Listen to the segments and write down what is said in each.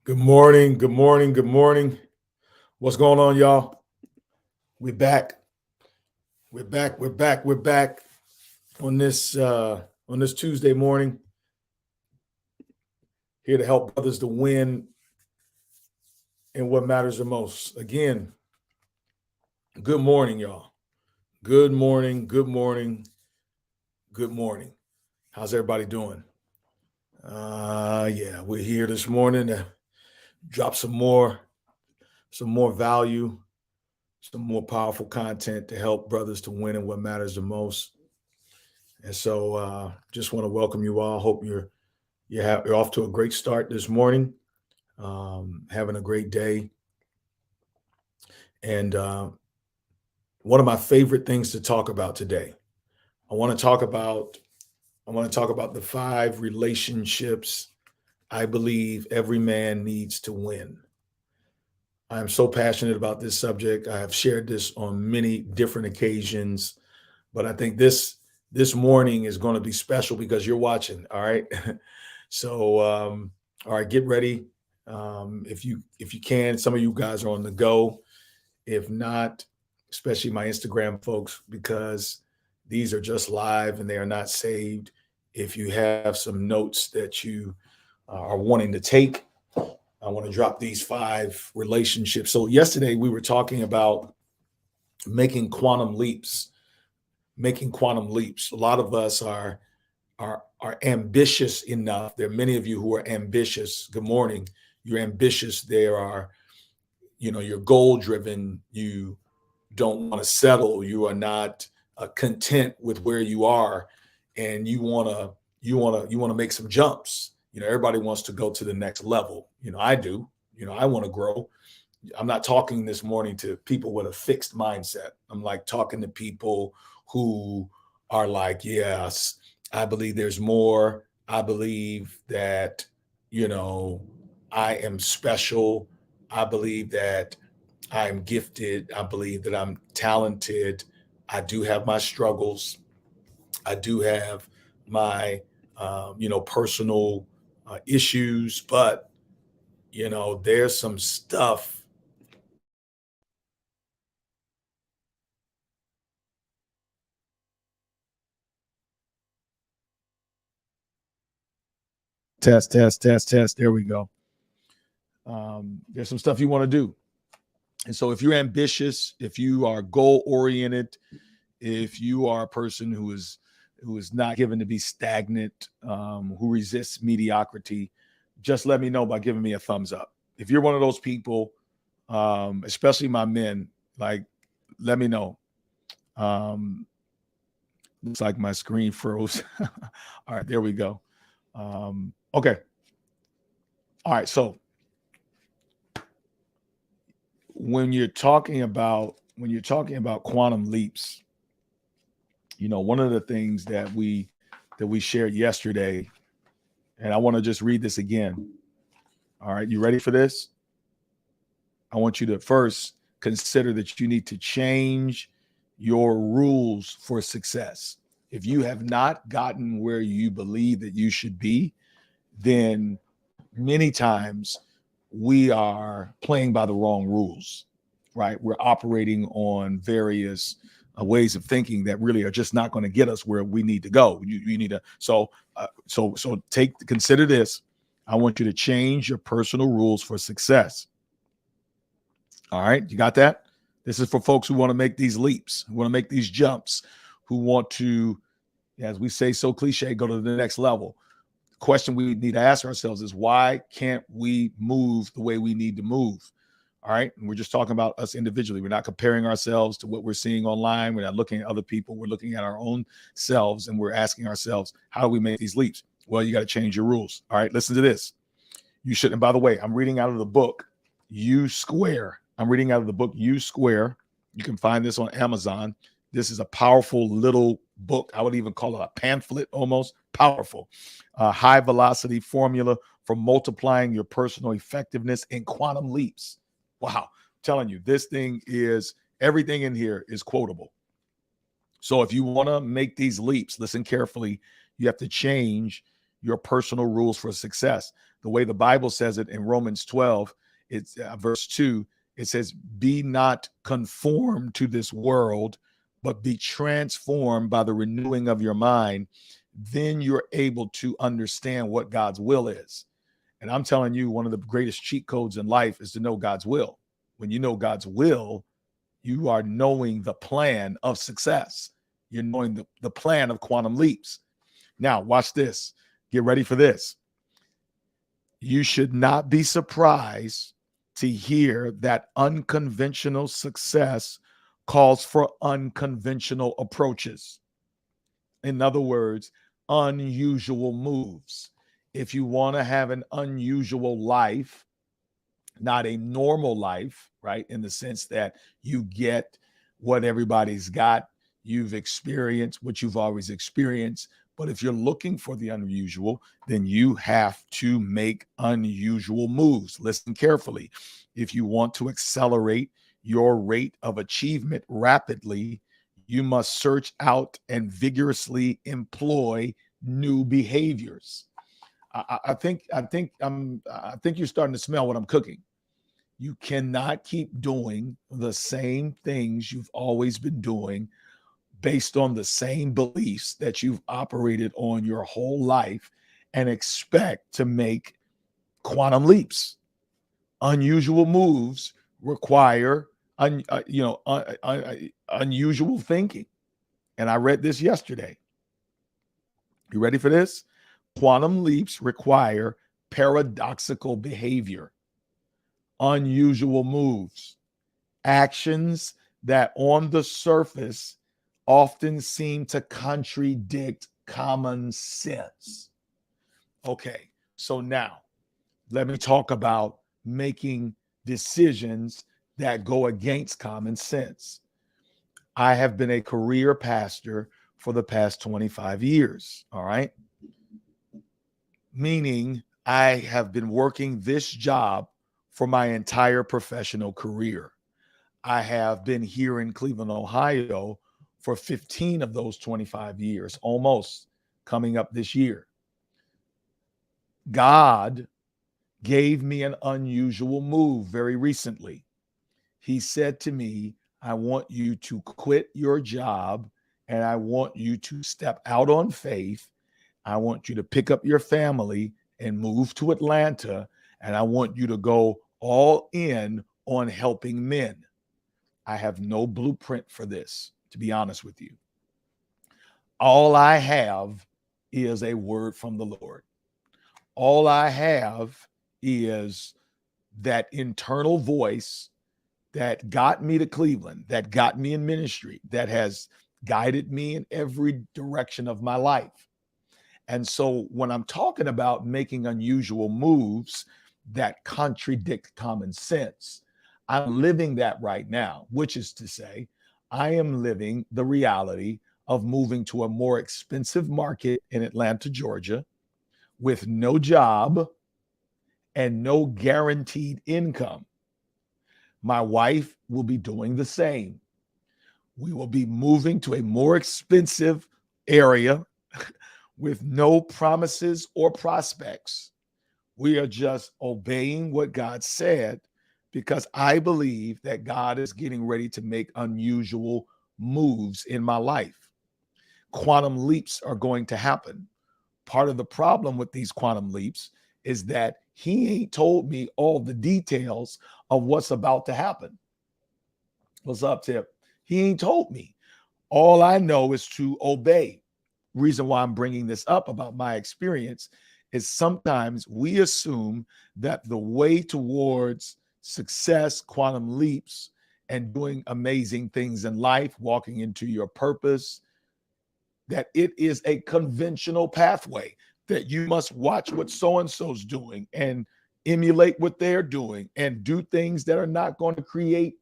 Good morning. Good morning. Good morning. What's going on, y'all? We're back. We're back. We're back. We're back on this Tuesday morning. Here to help brothers to win in what matters the most. Again, good morning, y'all. Good morning. Good morning. Good morning. How's everybody doing? Yeah, we're here this morning to drop some more value, some more powerful content to help brothers to win in what matters the most. And so, just want to welcome you all. Hope you're off to a great start this morning, having a great day. And one of my favorite things to talk about today, I want to talk about I want to talk about the 5 relationships I believe every man needs to win. I am so passionate about this subject. I have shared this on many different occasions, but I think this morning is going to be special because you're watching. All right, so all right, get ready. If you can, some of you guys are on the go. If not, especially my Instagram folks, because these are just live and they are not saved. If you have some notes that you are wanting to take, I want to drop these 5 relationships. So yesterday we were talking about making quantum leaps. Making quantum leaps. A lot of us are ambitious enough. There are many of you who are ambitious. Good morning. You're ambitious. There are, you're goal driven. You don't want to settle. You are not content with where you are, and you want to make some jumps. Everybody wants to go to the next level. I do. I want to grow. I'm not talking this morning to people with a fixed mindset. I'm like talking to people who are like, yes, I believe there's more. I believe that, you know, I am special. I believe that I am gifted. I believe that I'm talented. I do have my struggles. I do have my, personal issues, but, there's some stuff. Test, test, test, test. There we go. There's some stuff you want to do. And so if you're ambitious, if you are goal oriented, if you are a person who is not given to be stagnant, who resists mediocrity, just let me know by giving me a thumbs up. If you're one of those people, especially my men, like let me know. Um, looks like my screen froze. All right, there we go. Okay. All right. So when you're talking about quantum leaps, one of the things that we shared yesterday, and I want to just read this again. All right, you ready for this? I want you to first consider that you need to change your rules for success. If you have not gotten where you believe that you should be, then many times we are playing by the wrong rules, right? We're operating on various ways of thinking that really are just not going to get us where we need to go. You need to so consider this. I want you to change your personal rules for success. All right, you got that? This is for folks who want to make these leaps, who want to make these jumps, who want to, as we say so cliche, go to the next level. The question we need to ask ourselves is, why can't we move the way we need to move? All right. And we're just talking about us individually. We're not comparing ourselves to what we're seeing online. We're not looking at other people. We're looking at our own selves, and we're asking ourselves, how do we make these leaps? Well, you got to change your rules. All right. Listen to this. You should. And by the way, I'm reading out of the book U Square. I'm reading out of the book U Square. You can find this on Amazon. This is a powerful little book. I would even call it a pamphlet, almost powerful. High velocity formula for multiplying your personal effectiveness in quantum leaps. Wow. I'm telling you, this thing is, everything in here is quotable. So if you want to make these leaps, listen carefully. You have to change your personal rules for success. The way the Bible says it in Romans 12, it's verse 2, it says, be not conformed to this world, but be transformed by the renewing of your mind. Then you're able to understand what God's will is. And I'm telling you, one of the greatest cheat codes in life is to know God's will. When you know God's will, you are knowing the plan of success. You're knowing the plan of quantum leaps. Now, watch this. Get ready for this. You should not be surprised to hear that unconventional success calls for unconventional approaches. In other words, unusual moves. If you want to have an unusual life, not a normal life, right? In the sense that you get what everybody's got, you've experienced what you've always experienced. But if you're looking for the unusual, then you have to make unusual moves. Listen carefully. If you want to accelerate your rate of achievement rapidly, you must search out and vigorously employ new behaviors. I think you're starting to smell what I'm cooking. You cannot keep doing the same things you've always been doing based on the same beliefs that you've operated on your whole life and expect to make quantum leaps. Unusual moves require unusual thinking. And I read this yesterday. You ready for this? Quantum leaps require paradoxical behavior, unusual moves, actions that on the surface often seem to contradict common sense. Okay, so now let me talk about making decisions that go against common sense. I have been a career pastor for the past 25 years, all right? Meaning I have been working this job for my entire professional career. I have been here in Cleveland, Ohio for 15 of those 25 years, almost coming up this year. God gave me an unusual move very recently. He said to me, I want you to quit your job and I want you to step out on faith. I want you to pick up your family and move to Atlanta. And I want you to go all in on helping men. I have no blueprint for this, to be honest with you. All I have is a word from the Lord. All I have is that internal voice that got me to Cleveland, that got me in ministry, that has guided me in every direction of my life. And so when I'm talking about making unusual moves that contradict common sense, I'm living that right now, which is to say, I am living the reality of moving to a more expensive market in Atlanta, Georgia, with no job and no guaranteed income. My wife will be doing the same. We will be moving to a more expensive area with no promises or prospects. We are just obeying what God said because I believe that God is getting ready to make unusual moves in my life. Quantum leaps are going to happen. Part of the problem with these quantum leaps is that he ain't told me all the details of what's about to happen. What's up, Tip? He ain't told me. All I know is to obey. Reason why I'm bringing this up about my experience is sometimes we assume that the way towards success, quantum leaps, and doing amazing things in life, walking into your purpose, that it is a conventional pathway, that you must watch what so-and-so's doing and emulate what they're doing and do things that are not going to create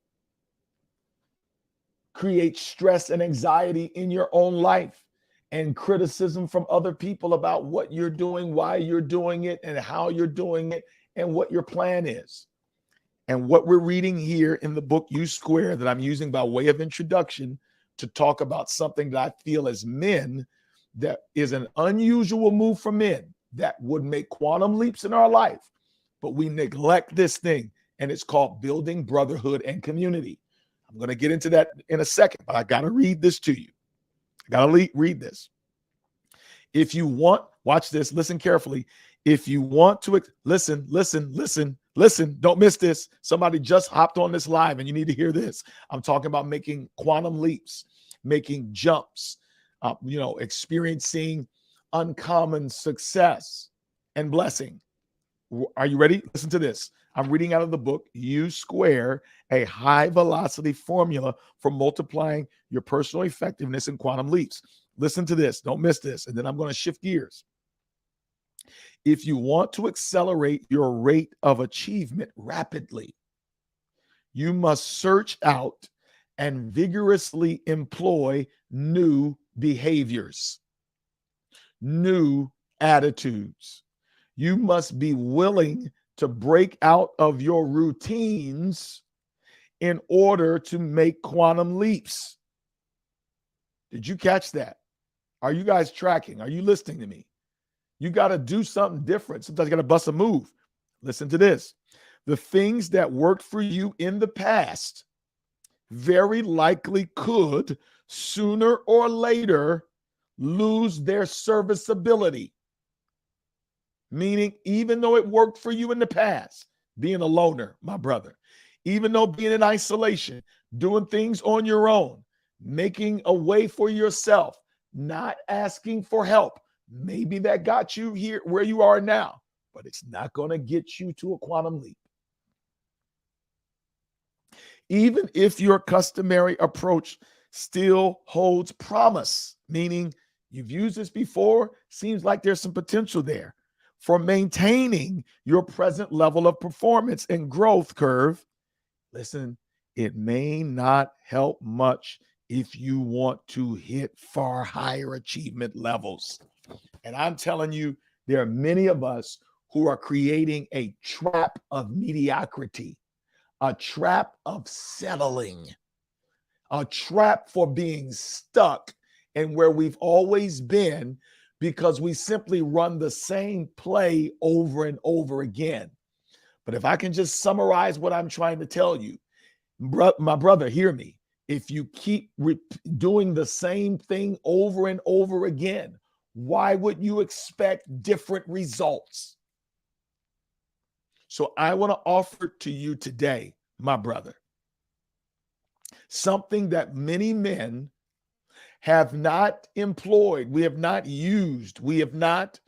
stress and anxiety in your own life and criticism from other people about what you're doing, why you're doing it, and how you're doing it, and what your plan is. And what we're reading here in the book U Square that I'm using by way of introduction to talk about something that I feel as men that is an unusual move for men. that would make quantum leaps in our life, but we neglect this thing, and it's called building brotherhood and community. I'm going to get into that in a second, but I got to read this to you. I got to read this. If you want, watch this, listen carefully. If you want to, listen, don't miss this. Somebody just hopped on this live and you need to hear this. I'm talking about making quantum leaps, making jumps, experiencing uncommon success and blessing. Are you ready? Listen to this. I'm reading out of the book, U Square, a high velocity formula for multiplying your personal effectiveness in quantum leaps. Listen to this. Don't miss this. And then I'm going to shift gears. If you want to accelerate your rate of achievement rapidly, you must search out and vigorously employ new behaviors, new attitudes. You must be willing to break out of your routines in order to make quantum leaps. Did you catch that? Are you guys tracking? Are you listening to me? You got to do something different. Sometimes you got to bust a move. Listen to this. The things that worked for you in the past very likely could sooner or later lose their serviceability. Meaning, even though it worked for you in the past, being a loner, my brother, even though being in isolation, doing things on your own, making a way for yourself, not asking for help, maybe that got you here where you are now, but it's not going to get you to a quantum leap. Even if your customary approach still holds promise, meaning you've used this before, seems like there's some potential there for maintaining your present level of performance and growth curve, listen, it may not help much if you want to hit far higher achievement levels. And I'm telling you, there are many of us who are creating a trap of mediocrity, a trap of settling, a trap for being stuck in where we've always been because we simply run the same play over and over again. But if I can just summarize what I'm trying to tell you, my brother, hear me. If you keep doing the same thing over and over again, why would you expect different results? So I want to offer to you today, my brother, something that many men have not employed, we have not used, we have not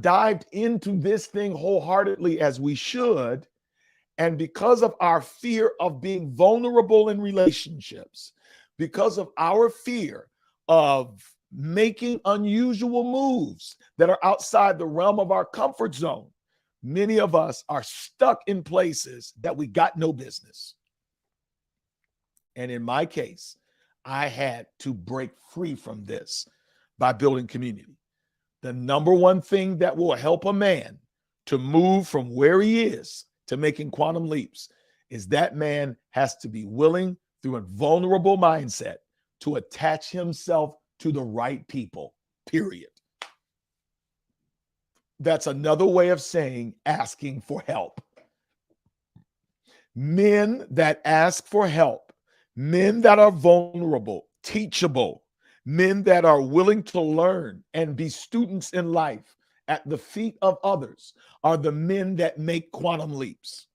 dived into this thing wholeheartedly as we should. And because of our fear of being vulnerable in relationships, because of our fear of making unusual moves that are outside the realm of our comfort zone, many of us are stuck in places that we got no business. And in my case, I had to break free from this by building community. The number one thing that will help a man to move from where he is to making quantum leaps is that man has to be willing, through a vulnerable mindset, to attach himself to the right people, period. That's another way of saying asking for help. Men that ask for help, men that are vulnerable, teachable, men that are willing to learn and be students in life at the feet of others are the men that make quantum leaps.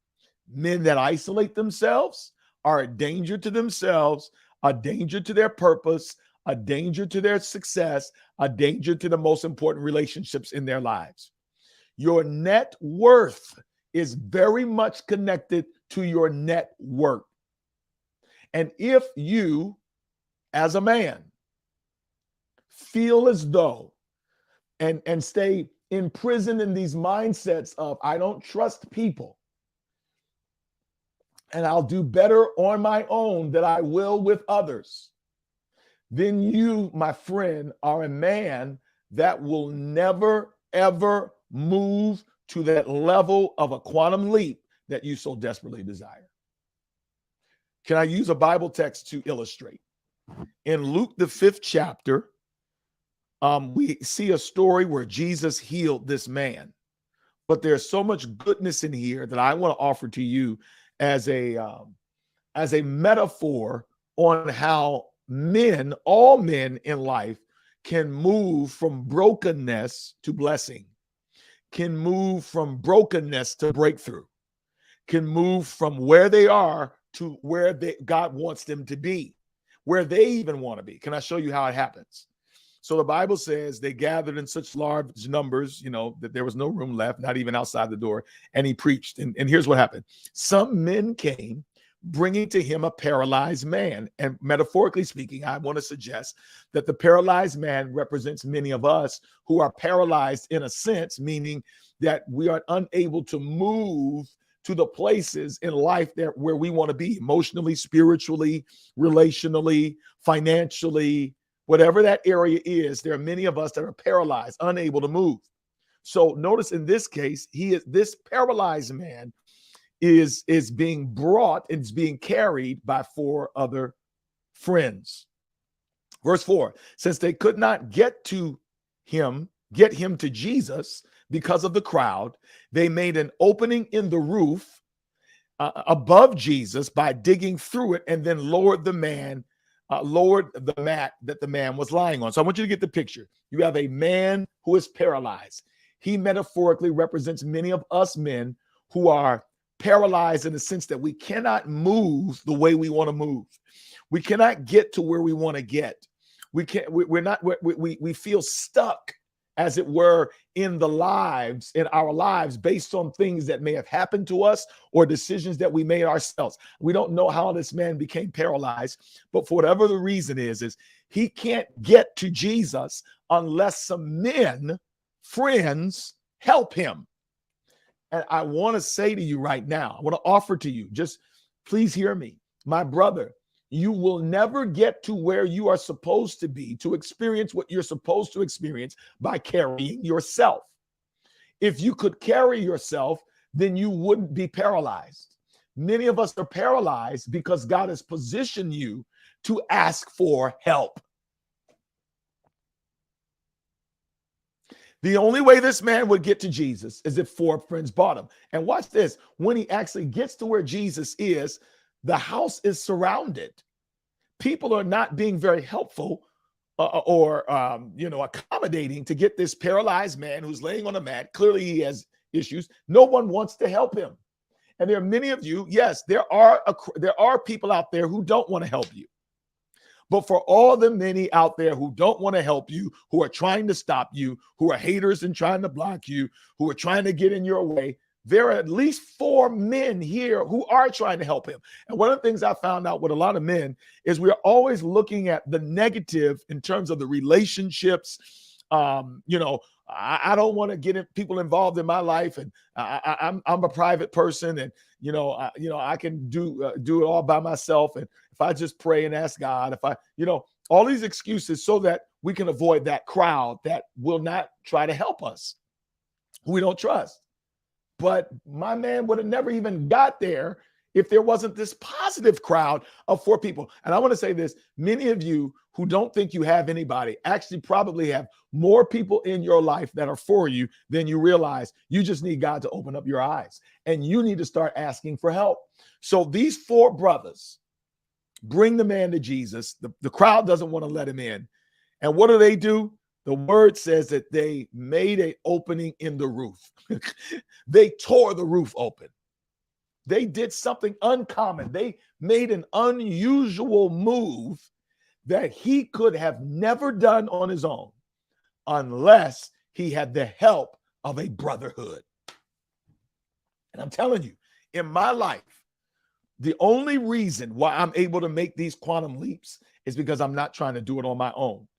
Men that isolate themselves are a danger to themselves, a danger to their purpose, a danger to their success, a danger to the most important relationships in their lives. Your net worth is very much connected to your net worth. And if you, as a man, feel as though and stay imprisoned in these mindsets of, I don't trust people, and I'll do better on my own than I will with others, then you, my friend, are a man that will never, ever move to that level of a quantum leap that you so desperately desire. Can I use a Bible text to illustrate? In Luke, the 5th chapter, We see a story where Jesus healed this man, but there's so much goodness in here that I want to offer to you as a metaphor on how men, all men in life, can move from brokenness to blessing, can move from brokenness to breakthrough, can move from where they are to where God wants them to be, where they even want to be. Can I show you how it happens? So the Bible says they gathered in such large numbers, that there was no room left, not even outside the door. And he preached. And here's what happened. Some men came bringing to him a paralyzed man. And metaphorically speaking, I want to suggest that the paralyzed man represents many of us who are paralyzed in a sense, meaning that we are unable to move to the places in life where we want to be emotionally, spiritually, relationally, financially, whatever that area is. There are many of us that are paralyzed, unable to move. So notice in this case, this paralyzed man is being brought and is being carried by 4 other friends. Verse 4, since they could not get him to Jesus because of the crowd, they made an opening in the roof above Jesus by digging through it, and then lowered the mat that the man was lying on. So I want you to get the picture. You have a man who is paralyzed. He metaphorically represents many of us men who are paralyzed in the sense that we cannot move the way we want to move. We cannot get to where we want to get. We feel stuck, as it were, in our lives based on things that may have happened to us or decisions that we made ourselves. We don't know how this man became paralyzed, but for whatever the reason is he can't get to Jesus unless some men, friends, help him. And I want to say to you right now, I want to offer to you, just please hear me, my brother. You will never get to where you are supposed to be to experience what you're supposed to experience by carrying yourself. If you could carry yourself, then you wouldn't be paralyzed. Many of us are paralyzed because God has positioned you to ask for help. The only way this man would get to Jesus is if 4 friends brought him. And watch this. When he actually gets to where Jesus is, the house is surrounded. People are not being very helpful or accommodating to get this paralyzed man who's laying on a mat. Clearly he has issues. No one wants to help him. And there are many of you, yes, there are people out there who don't want to help you. But for all the many out there who don't want to help you, who are trying to stop you, who are haters and trying to block you, who are trying to get in your way, there are at least 4 men here who are trying to help him. And one of the things I found out with a lot of men is we're always looking at the negative in terms of the relationships. I don't want to get people involved in my life, and I'm a private person, and I can do it all by myself. And if I just pray and ask God, all these excuses so that we can avoid that crowd that will not try to help us, who we don't trust. But my man would have never even got there if there wasn't this positive crowd of 4 people. And I want to say this, many of you who don't think you have anybody actually probably have more people in your life that are for you than you realize. You just need God to open up your eyes, and you need to start asking for help. So these 4 brothers bring the man to Jesus. The crowd doesn't want to let him in. And what do? The word says that they made an opening in the roof. They tore the roof open. They did something uncommon. They made an unusual move that he could have never done on his own unless he had the help of a brotherhood. And I'm telling you, in my life, the only reason why I'm able to make these quantum leaps is because I'm not trying to do it on my own.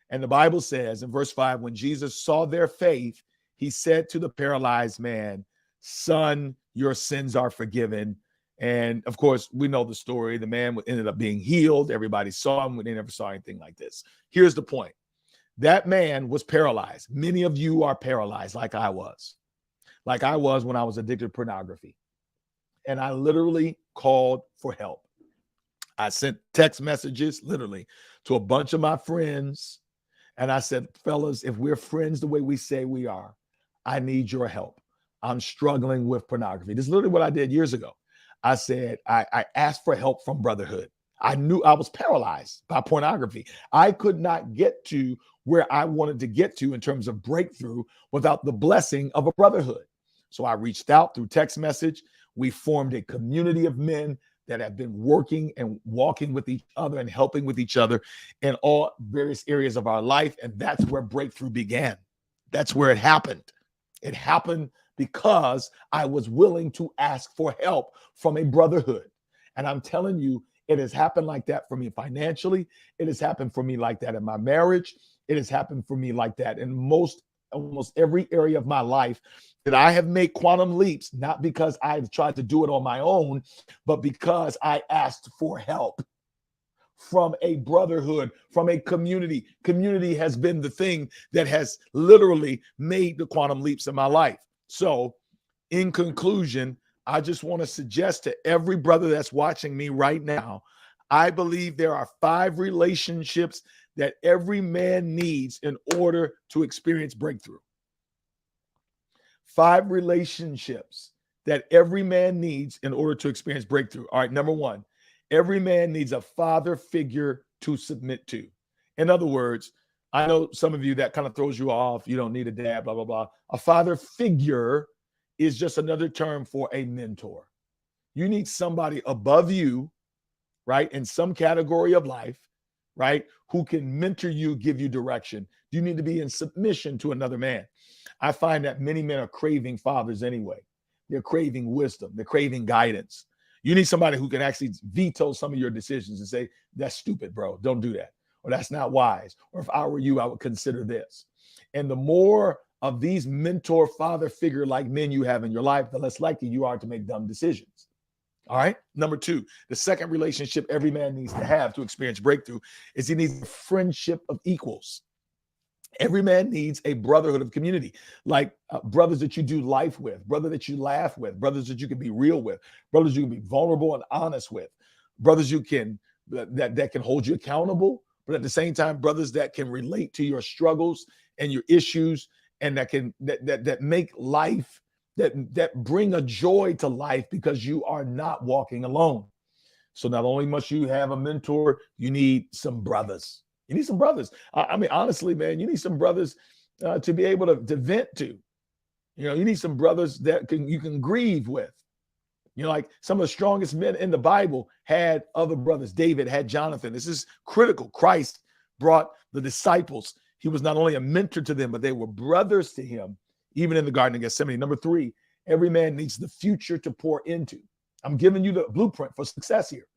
And the Bible says in verse 5, when Jesus saw their faith, he said to the paralyzed man, "Son, your sins are forgiven." And of course, we know the story. The man ended up being healed. Everybody saw him. They never saw anything like this. Here's the point. That man was paralyzed. Many of you are paralyzed like I was when I was addicted to pornography. And I literally called for help. I sent text messages literally to a bunch of my friends And I said, fellas, if we're friends the way we say we are, I need your help. I'm struggling with pornography. This is literally what I did years ago. I said, I asked for help from brotherhood. I knew I was paralyzed by pornography. I could not get to where I wanted to get to in terms of breakthrough without the blessing of a brotherhood. So I reached out through text message. We formed a community of men that have been working and walking with each other and helping with each other in all various areas of our life. And that's where breakthrough began. That's where it happened. It happened because I was willing to ask for help from a brotherhood. And I'm telling you, it has happened like that for me financially. It has happened for me like that in my marriage. It has happened for me like that in almost every area of my life, that I have made quantum leaps, not because I've tried to do it on my own, but because I asked for help from a brotherhood, from a community. Community has been the thing that has literally made the quantum leaps in my life. So, in conclusion, I just want to suggest to every brother that's watching me right now, I believe there are 5 relationships that every man needs in order to experience breakthrough. 5 relationships that every man needs in order to experience breakthrough. All right, number 1, every man needs a father figure to submit to. In other words, I know some of you that kind of throws you off. You don't need a dad, blah, blah, blah. A father figure is just another term for a mentor. You need somebody above you, right, in some category of life, right, who can mentor you, give you direction. You need to be in submission to another man. I find that many men are craving fathers anyway. They're craving wisdom. They're craving guidance. You need somebody who can actually veto some of your decisions and say, that's stupid, bro. Don't do that. Or that's not wise. Or if I were you, I would consider this. And the more of these mentor father figure like men you have in your life, the less likely you are to make dumb decisions. All right. Number 2, the second relationship every man needs to have to experience breakthrough is he needs a friendship of equals. Every man needs a brotherhood of community, like brothers that you do life with, brother that you laugh with, brothers that you can be real with, brothers you can be vulnerable and honest with, brothers you can that can hold you accountable, but at the same time, brothers that can relate to your struggles and your issues, and that make life that bring a joy to life because you are not walking alone. So not only must you have a mentor, you need some brothers. You need some brothers. I mean, honestly, man, you need some brothers to be able to vent to. You know, you need some brothers that you can grieve with. You know, like some of the strongest men in the Bible had other brothers. David had Jonathan. This is critical. Christ brought the disciples. He was not only a mentor to them, but they were brothers to him, even in the Garden of Gethsemane. Number 3, every man needs the future to pour into. I'm giving you the blueprint for success here.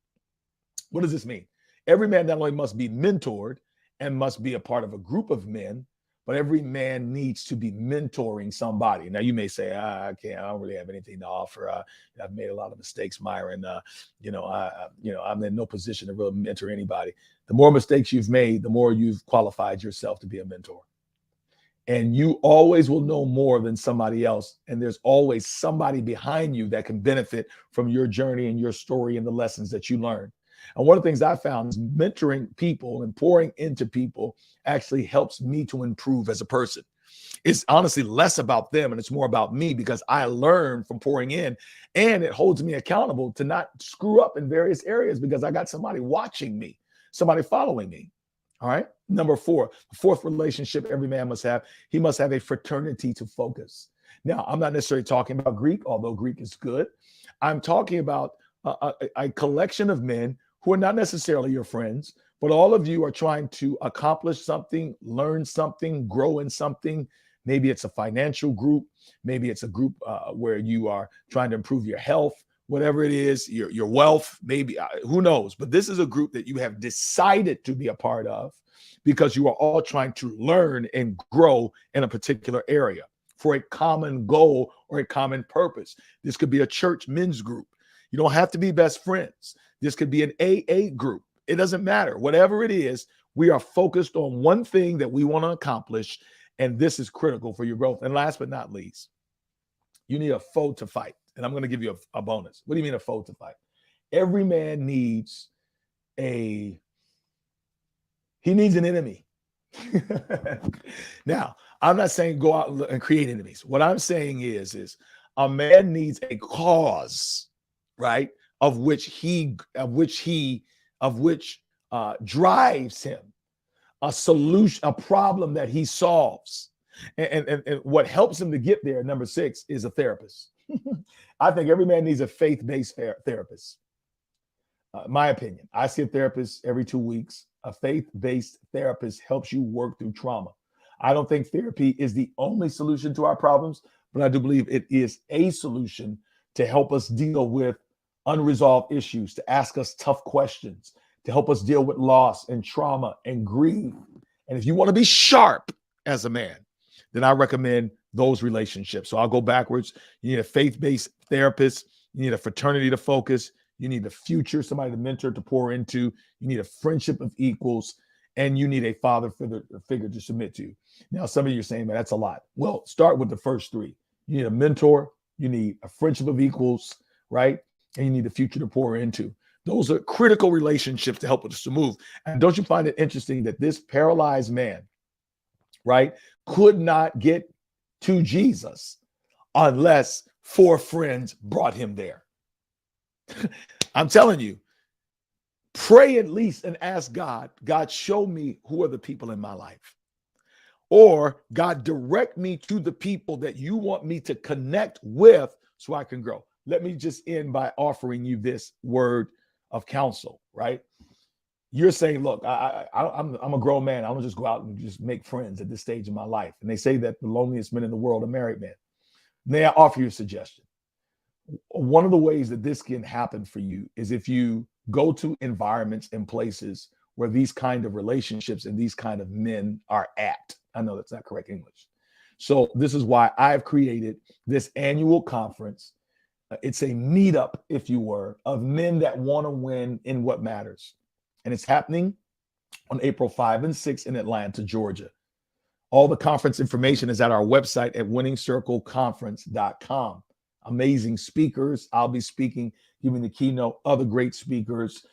What does this mean? Every man not only must be mentored and must be a part of a group of men, but every man needs to be mentoring somebody. Now, you may say, I don't really have anything to offer. I've made a lot of mistakes, Myron. I'm in no position to really mentor anybody. The more mistakes you've made, the more you've qualified yourself to be a mentor. And you always will know more than somebody else. And there's always somebody behind you that can benefit from your journey and your story and the lessons that you learn. And one of the things I found is mentoring people and pouring into people actually helps me to improve as a person. It's honestly less about them and it's more about me because I learn from pouring in, and it holds me accountable to not screw up in various areas because I got somebody watching me, somebody following me. All right. Number 4, the 4th relationship every man must have. He must have a fraternity to focus. Now, I'm not necessarily talking about Greek, although Greek is good. I'm talking about a collection of men who are not necessarily your friends, but all of you are trying to accomplish something, learn something, grow in something. Maybe it's a financial group. Maybe it's a group where you are trying to improve your health, whatever it is, your wealth, maybe, who knows? But this is a group that you have decided to be a part of because you are all trying to learn and grow in a particular area for a common goal or a common purpose. This could be a church men's group. You don't have to be best friends. This could be an AA group. It doesn't matter. Whatever it is, we are focused on one thing that we want to accomplish, and this is critical for your growth. And last but not least, you need a foe to fight. And I'm going to give you a bonus. What do you mean a foe to fight? Every man needs an enemy. Now, I'm not saying go out and create enemies. What I'm saying is a man needs a cause, right? Of which drives him, a solution, a problem that he solves. And what helps him to get there, number 6, is a therapist. I think every man needs a faith-based therapist. My opinion. I see a therapist every 2 weeks. A faith-based therapist helps you work through trauma. I don't think therapy is the only solution to our problems, but I do believe it is a solution to help us deal with unresolved issues, to ask us tough questions, to help us deal with loss and trauma and grief. And if you want to be sharp as a man, then I recommend those relationships. So I'll go backwards. You need a faith-based therapist. You need a fraternity to focus. You need a future, somebody to mentor, to pour into. You need a friendship of equals. And you need a father figure to submit to. Now, some of you are saying, man, that's a lot. Well, start with the first 3. You need a mentor. You need a friendship of equals, right? And you need a future to pour into. Those are critical relationships to help us to move. And don't you find it interesting that this paralyzed man, right, could not get to Jesus unless 4 friends brought him there? I'm telling you, pray at least and ask God, God, show me who are the people in my life. Or God, direct me to the people that you want me to connect with so I can grow. Let me just end by offering you this word of counsel, right? You're saying, look, I'm a grown man. I don't just go out and just make friends at this stage of my life. And they say that the loneliest men in the world are married men. May I offer you a suggestion? One of the ways that this can happen for you is if you go to environments and places where these kind of relationships and these kind of men are at. I know that's not correct English. So this is why I've created this annual conference. It's a meetup, if you were, of men that want to win in what matters. And it's happening on April 5 and 6 in Atlanta, Georgia. All the conference information is at our website at winningscircleconference.com. Amazing speakers. I'll be speaking, giving the keynote, other great speakers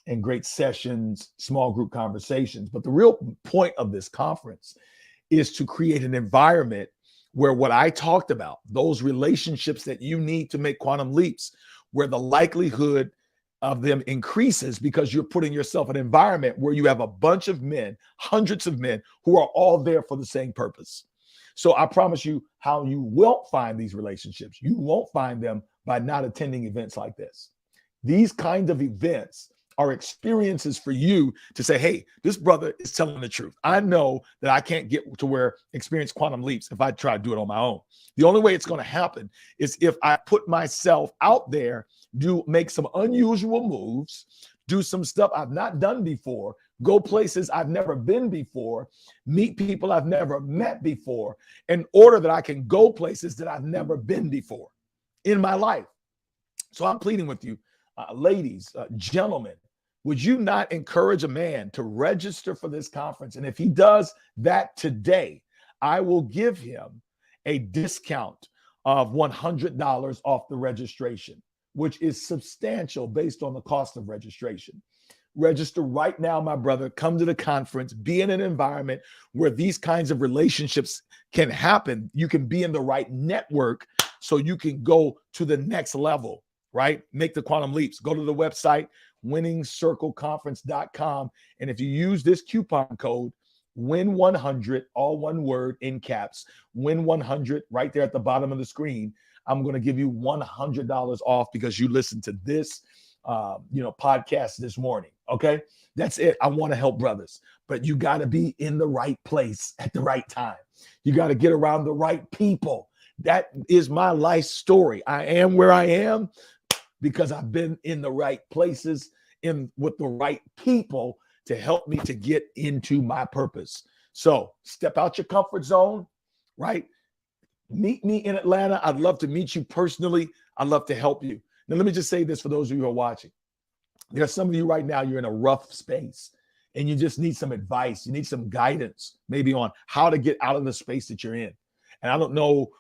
and great sessions, small group conversations. But the real point of this conference is to create an environment where what I talked about, those relationships that you need to make quantum leaps, where the likelihood of them increases because you're putting yourself in an environment where you have a bunch of men, hundreds of men who are all there for the same purpose. So I promise you how you won't find these relationships. You won't find them by not attending events like this. These kinds of events are experiences for you to say, hey, this brother is telling the truth. I know that I can't get to where experience quantum leaps if I try to do it on my own. The only way it's going to happen is if I put myself out there, make some unusual moves, do some stuff I've not done before, go places I've never been before, meet people I've never met before, in order that I can go places that I've never been before in my life. So I'm pleading with you, ladies, gentlemen, would you not encourage a man to register for this conference? And if he does that today, I will give him a discount of $100 off the registration, which is substantial based on the cost of registration. Register right now, my brother. Come to the conference. Be in an environment where these kinds of relationships can happen. You can be in the right network so you can go to the next level, right? Make the quantum leaps. Go to the website, winningscircleconference.com. And if you use this coupon code, WIN100, all one word in caps, WIN100 right there at the bottom of the screen, I'm going to give you $100 off because you listened to this podcast this morning. Okay. That's it. I want to help brothers, but you got to be in the right place at the right time. You got to get around the right people. That is my life story. I am where I am because I've been in the right places with the right people to help me to get into my purpose. So step out your comfort zone, right? Meet me in Atlanta. I'd love to meet you personally. I'd love to help you. Now, let me just say this for those of you who are watching. There are some of you right now, you're in a rough space and you just need some advice. You need some guidance maybe on how to get out of the space that you're in. And I don't know,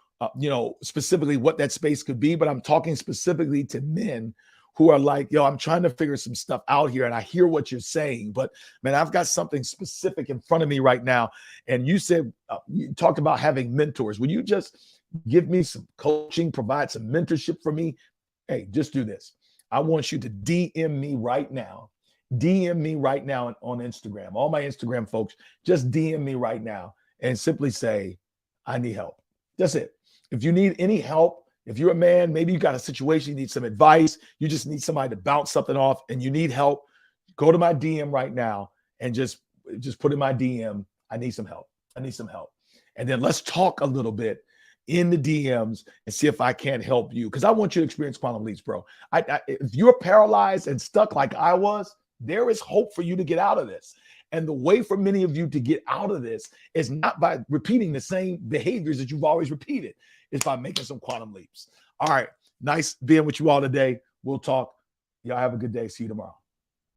specifically what that space could be, but I'm talking specifically to men who are like, yo, I'm trying to figure some stuff out here, and I hear what you're saying, but man, I've got something specific in front of me right now. And you said, you talked about having mentors. Will you just give me some coaching, provide some mentorship for me? Hey, just do this. I want you to DM me right now. DM me right now on Instagram. All my Instagram folks, just DM me right now and simply say, I need help. That's it. If you need any help, if you're a man, maybe you got a situation, you need some advice, you just need somebody to bounce something off and you need help, go to my DM right now and just put in my DM, I need some help. I need some help. And then let's talk a little bit in the DMs and see if I can't help you. Because I want you to experience quantum leaps, bro. If you're paralyzed and stuck like I was, there is hope for you to get out of this. And the way for many of you to get out of this is not by repeating the same behaviors that you've always repeated. It's by making some quantum leaps. All right. Nice being with you all today. We'll talk. Y'all have a good day. See you tomorrow.